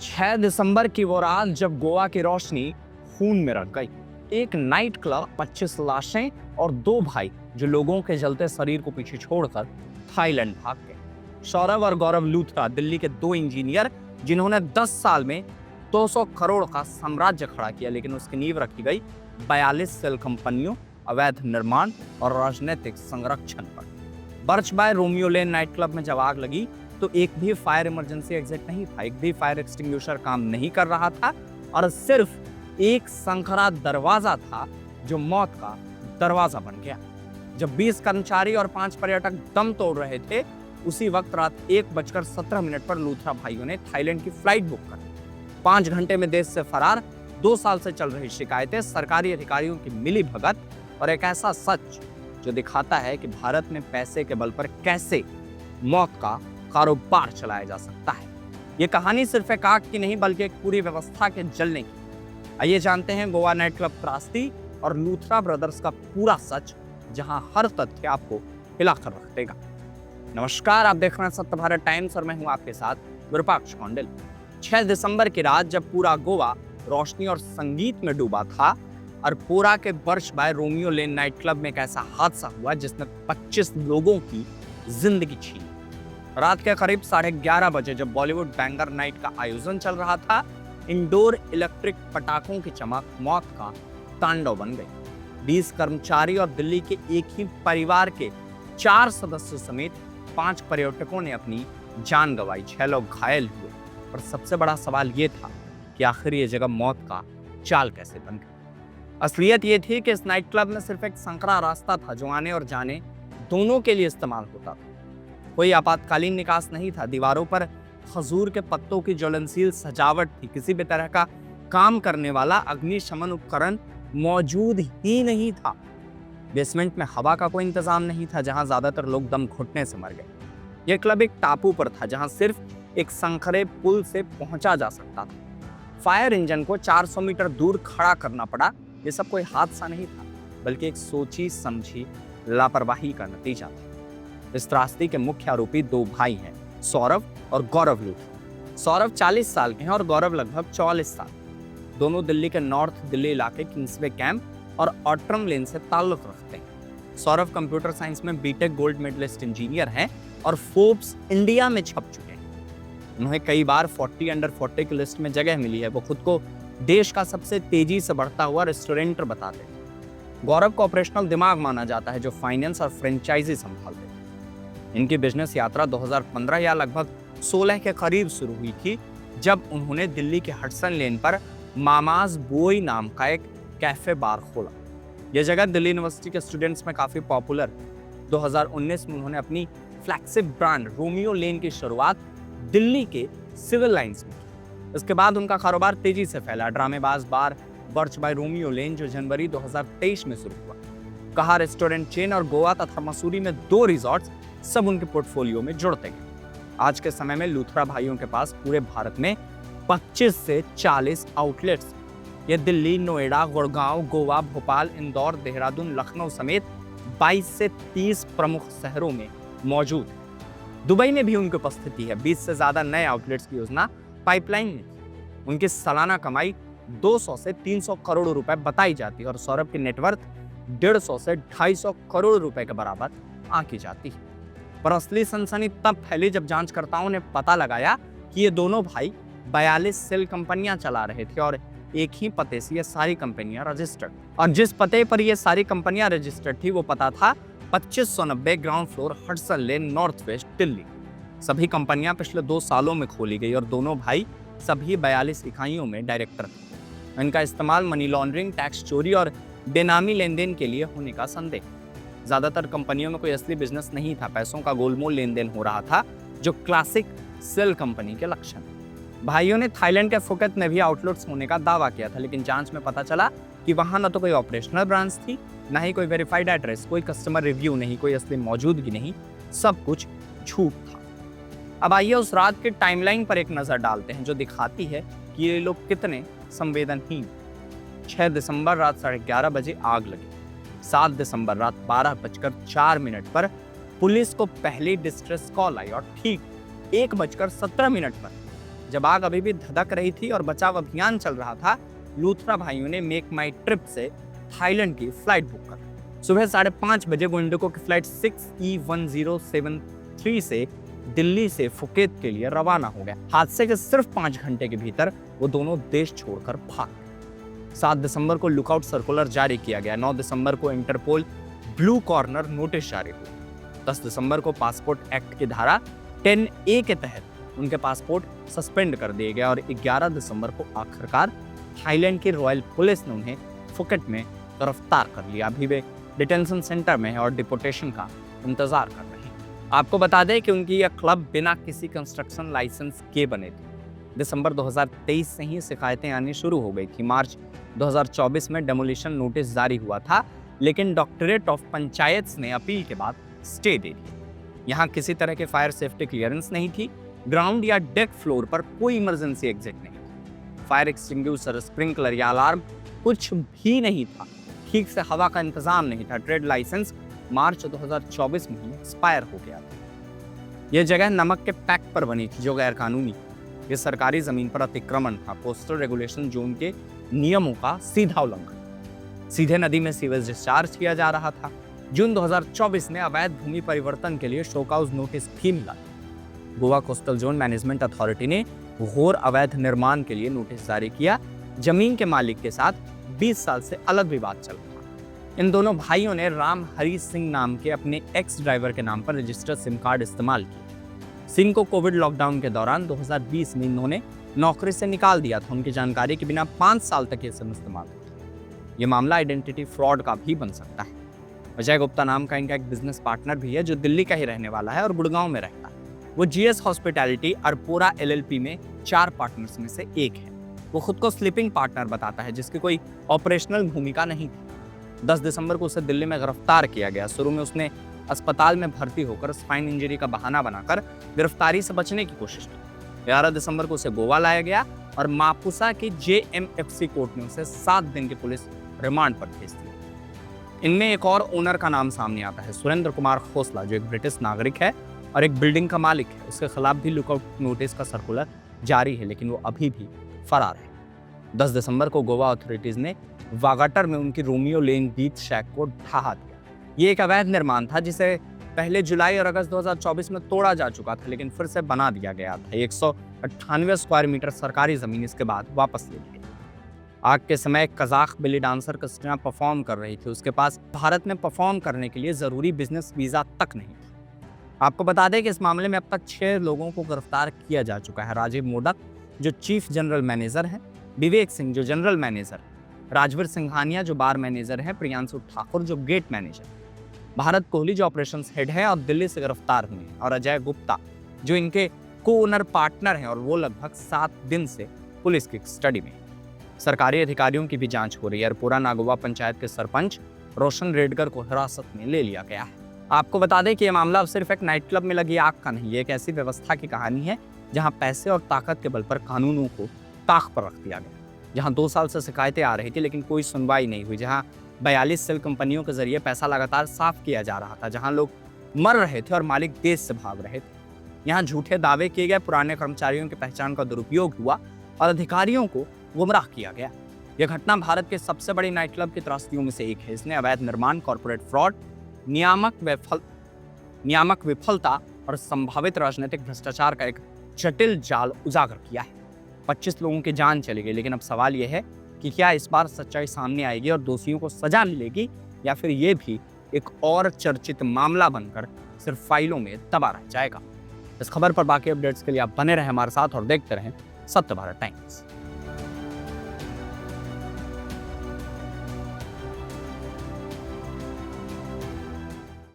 6 दिसंबर की वो रात जब गोवा की रोशनी खून में रंग गई। एक नाइट क्लब, 25 लाशें और 2 भाई जो लोगों के जलते शरीर को पीछे छोड़कर थाईलैंड भाग गए। सौरभ और गौरव लूथरा दिल्ली के 2 इंजीनियर जिन्होंने 10 साल में 200 करोड़ का साम्राज्य खड़ा किया, लेकिन उसकी नींव रखी गई 42 सेल कंपनियों, अवैध निर्माण और राजनीतिक संरक्षण पर। Birch by Romeo Lane night club में जब आग लगी तो एक भी फायर इमरजेंसी एग्जिट नहीं था, एक भी फायर एक्सटिंग्विशर काम नहीं कर रहा था और सिर्फ एक संखरा दरवाजा था जो मौत का दरवाजा बन गया। जब 20 कर्मचारी और 5 पर्यटक दम तोड़ रहे थे, उसी वक्त रात 1:17 पर लूथरा भाइयों ने थाईलैंड की फ्लाइट बुक कर 5 घंटे में देश से फरार। 2 साल से चल रही शिकायतें, सरकारी अधिकारियों की मिली भगत और एक ऐसा सच जो दिखाता है कि भारत में पैसे के बल पर कैसे मौत का कारोबार चलाया जा सकता है। ये कहानी सिर्फ एक आग की नहीं बल्कि एक पूरी व्यवस्था के जलने की। आइए जानते हैं गोवा नाइट क्लब त्रासदी और लूथरा ब्रदर्स का पूरा सच, जहां हर तथ्य आपको हिलाकर रख देगा। नमस्कार, आप देख रहे हैं सत्य भारत टाइम्स और मैं हूं आपके साथ विरूपाक्ष कौंडिल। 6 दिसंबर की रात जब पूरा गोवा रोशनी और संगीत में डूबा था और पूरा के Birch by Romeo Lane night club में एक ऐसा हादसा हुआ जिसने 25 लोगों की जिंदगी छीनी। रात के करीब 11:30 बजे जब बॉलीवुड बैंगर नाइट का आयोजन चल रहा था, इंडोर इलेक्ट्रिक पटाखों की चमक मौत का तांडव बन गई। 20 कर्मचारी और दिल्ली के एक ही परिवार के 4 सदस्यों समेत 5 पर्यटकों ने अपनी जान गंवाई, 6 लोग घायल हुए। और सबसे बड़ा सवाल ये था कि आखिर ये जगह मौत का चाल कैसे बन गई। असलियत ये थी कि इस नाइट क्लब में सिर्फ एक संकरा रास्ता था जो आने और जाने दोनों के लिए इस्तेमाल होता था। कोई आपातकालीन निकास नहीं था, दीवारों पर खजूर के पत्तों की ज्वलनशील सजावट थी, किसी भी तरह का काम करने वाला अग्निशमन उपकरण मौजूद ही नहीं था। बेसमेंट में हवा का कोई इंतजाम नहीं था, जहां ज्यादातर लोग दम घुटने से मर गए। यह क्लब एक टापू पर था जहां सिर्फ एक संखरे पुल से पहुंचा जा सकता था। फायर इंजन को 400 मीटर दूर खड़ा करना पड़ा। यह सब कोई हादसा नहीं था, बल्कि एक सोची समझी लापरवाही का नतीजा था। इस त्रासदी के मुख्य आरोपी 2 भाई हैं, सौरभ और गौरव लूथरा। सौरभ 40 साल के हैं और गौरव लगभग 44 साल। दोनों दिल्ली के नॉर्थ दिल्ली इलाके किंग्सवे कैंप और ऑट्रम लेन से ताल्लुक रखते हैं। सौरभ कंप्यूटर साइंस में बीटेक गोल्ड मेडलिस्ट इंजीनियर हैं और फोर्ब्स इंडिया में छप चुके हैं। उन्हें कई बार 40 अंडर 40 की लिस्ट में जगह मिली है। वो खुद को देश का सबसे तेजी से बढ़ता हुआ रेस्टोरेंटर बताते हैं। गौरव को ऑपरेशनल दिमाग माना जाता है जो फाइनेंस और फ्रेंचाइजी संभालते हैं। इनकी बिजनेस यात्रा 2015 या लगभग 16 के करीब शुरू हुई थी, जब उन्होंने दिल्ली के हडसन लेन पर मामाज बोई नाम का एक कैफे बार खोला। यह जगह दिल्ली यूनिवर्सिटी के स्टूडेंट्स में काफी पॉपुलर। 2019 में उन्होंने अपनी फ्लैगशिप ब्रांड रोमियो लेन की शुरुआत दिल्ली के सिविल लाइंस में की। इसके बाद उनका कारोबार तेजी से फैला। ड्रामेबाज बार बर्च बाय रोमियो लेन जो जनवरी 2023 में शुरू हुआ, कहा रेस्टोरेंट चेन और गोवा तथा मसूरी में 2 रिजॉर्ट्स सब उनके पोर्टफोलियो में जुड़ते गए। आज के समय में लूथरा भाइयों के पास पूरे भारत में 25 से 40 आउटलेट्स। ये दिल्ली, नोएडा, गुड़गांव, गोवा, भोपाल, इंदौर, देहरादून, लखनऊ समेत 22 से 30 प्रमुख शहरों में मौजूद है। दुबई में भी उनकी उपस्थिति है। 20 से ज्यादा नए आउटलेट्स की योजना पाइपलाइन में। उनकी सालाना कमाई 200 से 300 करोड़ रुपए बताई जाती है और सौरभ की नेटवर्थ 150 से 250 करोड़ रुपए के बराबर आंकी जाती है। पर असली सनसनी तब फैली जब जांचकर्ताओं ने पता लगाया कि ये दोनों भाई 42 सेल कंपनियां चला रहे थे और एक ही पते से ये सारी कंपनियां रजिस्टर्ड। और जिस पते पर ये सारी कंपनियां रजिस्टर्ड थी वो पता था 2590 ग्राउंड फ्लोर, हडसन लेन, नॉर्थ वेस्ट दिल्ली। सभी कंपनियां पिछले 2 सालों में खोली गई और दोनों भाई सभी 42 इकाइयों में डायरेक्टर थे। इनका इस्तेमाल मनी लॉन्ड्रिंग, टैक्स चोरी और बेनामी लेन देन के लिए होने का संदेह। ज्यादातर कंपनियों में कोई असली बिजनेस नहीं था, पैसों का गोलमोल लेन देन हो रहा था जो क्लासिक सेल कंपनी के लक्षण। भाइयों ने थाईलैंड के फुकेत में भी आउटलेट्स होने का दावा किया था, लेकिन जांच में पता चला कि वहां न तो कोई ऑपरेशनल ब्रांच थी, न ही कोई वेरीफाइड एड्रेस, कोई कस्टमर रिव्यू नहीं, कोई असली मौजूदगी नहीं, सब कुछ झूठ था। अब आइए उस रात की टाइमलाइन पर एक नजर डालते हैं जो दिखाती है कि ये लोग कितने संवेदनहीन। 6 दिसंबर रात 11:30 बजे आग लगी। 7 दिसंबर रात 12:04 पर पुलिस को पहली डिस्ट्रेस कॉल आई और ठीक 1:17 पर जब आग अभी भी धधक रही थी और बचाव अभियान चल रहा था, लूथरा भाइयों ने मेक माई ट्रिप से थाईलैंड की फ्लाइट बुक कर। सुबह 5:30 बजे वो इंडिगो की फ्लाइट 6E1073 से दिल्ली से फुकेत के लिए रवाना हो गया। हादसे के सिर्फ 5 घंटे के भीतर वो दोनों देश छोड़कर भाग गए। 7 दिसंबर को लुकआउट सर्कुलर जारी किया गया। 9 दिसंबर को इंटरपोल ब्लू कॉर्नर नोटिस जारी हुआ। 10 दिसंबर को पासपोर्ट एक्ट की धारा 10A के तहत उनके पासपोर्ट सस्पेंड कर दिए गए और 11 दिसंबर को आखिरकार थाईलैंड की रॉयल पुलिस ने उन्हें फुकेट में गिरफ्तार कर लिया। अभी वे डिटेंशन सेंटर में है और डिपोर्टेशन का इंतजार कर रहे हैं। आपको बता दें कि उनकी यह क्लब बिना किसी कंस्ट्रक्शन लाइसेंस के बने थे। दिसंबर 2023 से ही शिकायतें आनी शुरू हो गई थी। मार्च 2024 में डेमोलिशन नोटिस जारी हुआ था, लेकिन डॉक्टरेट ऑफ पंचायत ने अपील के बाद स्टे दे दी। यहाँ किसी तरह के फायर सेफ्टी क्लियरेंस नहीं थी। ग्राउंड या डेक फ्लोर पर कोई इमरजेंसी एग्जिट नहीं थी। फायर एक्सटिंग्विशर, स्प्रिंकलर या अलार्म कुछ भी नहीं था। ठीक से हवा का इंतजाम नहीं था। ट्रेड लाइसेंस मार्च 2024 में ही एक्सपायर हो गया था। यह जगह नमक के पैक पर बनी थी जो गैर कानूनी। ये सरकारी जमीन पर अतिक्रमण था। कोस्टल रेगुलेशन जोन के नियमों का सीधा उल्लंघन। सीधे नदी में सीवेज डिस्चार्ज किया जा रहा था। जून 2024 में अवैध भूमि परिवर्तन के लिए शोकॉज नोटिस भी मिला। Goa coastal zone management authority ने घोर अवैध निर्माण के लिए नोटिस जारी किया। जमीन के मालिक के साथ 20 साल से अलग विवाद चल रहा। इन दोनों भाइयों ने राम हरी सिंह नाम के अपने एक्स ड्राइवर के नाम पर रजिस्टर्ड सिम कार्ड इस्तेमाल किए। सिंह को कोविड लॉकडाउन के दौरान 2020 में इन्होंने नौकरी से निकाल दिया था। उनकी जानकारी के बिना 5 साल तक ये सिम इस्तेमाल था। ये मामला आइडेंटिटी फ्रॉड का भी बन सकता है। अजय गुप्ता नाम का इनका एक बिजनेस पार्टनर भी है जो दिल्ली का ही रहने वाला है और गुड़गांव में रहता है। वो GS हॉस्पिटैलिटी अरपोरा LLP में 4 पार्टनर्स में से एक है। वो खुद को स्लीपिंग पार्टनर बताता है जिसकी कोई ऑपरेशनल भूमिका नहीं थी। 10 दिसंबर को उसे दिल्ली में गिरफ्तार किया गया। शुरू में उसने अस्पताल में भर्ती होकर स्पाइन इंजरी का बहाना बनाकर गिरफ्तारी से बचने की कोशिश की। 11 दिसंबर को उसे गोवा लाया गया और मापुसा की JMFC कोर्ट ने उसे 7 दिन के पुलिस रिमांड पर भेज दिया। इनमें एक और ओनर का नाम सामने आता है, सुरेंद्र कुमार खोसला, जो एक ब्रिटिश नागरिक है और एक बिल्डिंग का मालिक है। उसके खिलाफ भी लुकआउट नोटिस का सर्कुलर जारी है, लेकिन वो अभी भी फरार है। 10 दिसंबर को गोवा अथॉरिटीज ने वागाटर में उनकी रोमियो लेन बीच शैक को ढहा दिया। ये एक अवैध निर्माण था जिसे पहले जुलाई और अगस्त 2024 में तोड़ा जा चुका था, लेकिन फिर से बना दिया गया था। 198 स्क्वायर मीटर सरकारी जमीन इसके बाद वापस ले ली गई। आग के समय एक कजाक बेली डांसर क्रिस्टिना परफॉर्म कर रही थी। उसके पास भारत में परफॉर्म करने के लिए जरूरी बिजनेस वीजा तक नहीं था। आपको बता दें कि इस मामले में अब तक 6 लोगों को गिरफ्तार किया जा चुका है। राजीव मोडक जो चीफ जनरल मैनेजर है, विवेक सिंह जो जनरल मैनेजर, राजवीर सिंघानिया जो बार मैनेजर है, प्रियांशु ठाकुर जो गेट मैनेजर, भारत कोहली जो ऑपरेशंस हेड है और दिल्ली से गिरफ्तार हुए हैं, और अजय गुप्ता जो इनके को ओनर पार्टनर हैं और वो लगभग 7 दिन से पुलिस की कस्टडी में। सरकारी अधिकारियों की भी जांच हो रही है। अरपोरा नागोवा पंचायत के सरपंच रोशन रेडकर को हिरासत में ले लिया गया है। आपको बता दें कि यह मामला अब सिर्फ एक नाइट क्लब में लगी आग का नहीं, ये एक ऐसी व्यवस्था की कहानी है जहां पैसे और ताकत के बल पर कानूनों को ताक पर रख दिया गया, जहां 2 साल से शिकायतें आ रही थी लेकिन कोई सुनवाई नहीं हुई, जहां 42 सेल कंपनियों के जरिए पैसा लगातार साफ किया जा रहा था, जहां लोग मर रहे थे और मालिक देश से भाग रहे थे। यहाँ झूठे दावे किए गए, पुराने कर्मचारियों की पहचान का दुरुपयोग हुआ और अधिकारियों को गुमराह किया गया। यह घटना भारत के सबसे बड़ी नाइट क्लब की त्रासदियों में से एक है। इसने अवैध निर्माण, कॉर्पोरेट फ्रॉड, नियामक विफलता और संभावित राजनीतिक भ्रष्टाचार का एक जटिल जाल उजागर किया है। 25 लोगों की जान चली गई, लेकिन अब सवाल यह है कि क्या इस बार सच्चाई सामने आएगी और दोषियों को सजा मिलेगी, या फिर ये भी एक और चर्चित मामला बनकर सिर्फ फाइलों में दबा रह जाएगा। इस खबर पर बाकी अपडेट्स के लिए आप बने रहें हमारे साथ और देखते रहें सत्य भारत टाइम्स।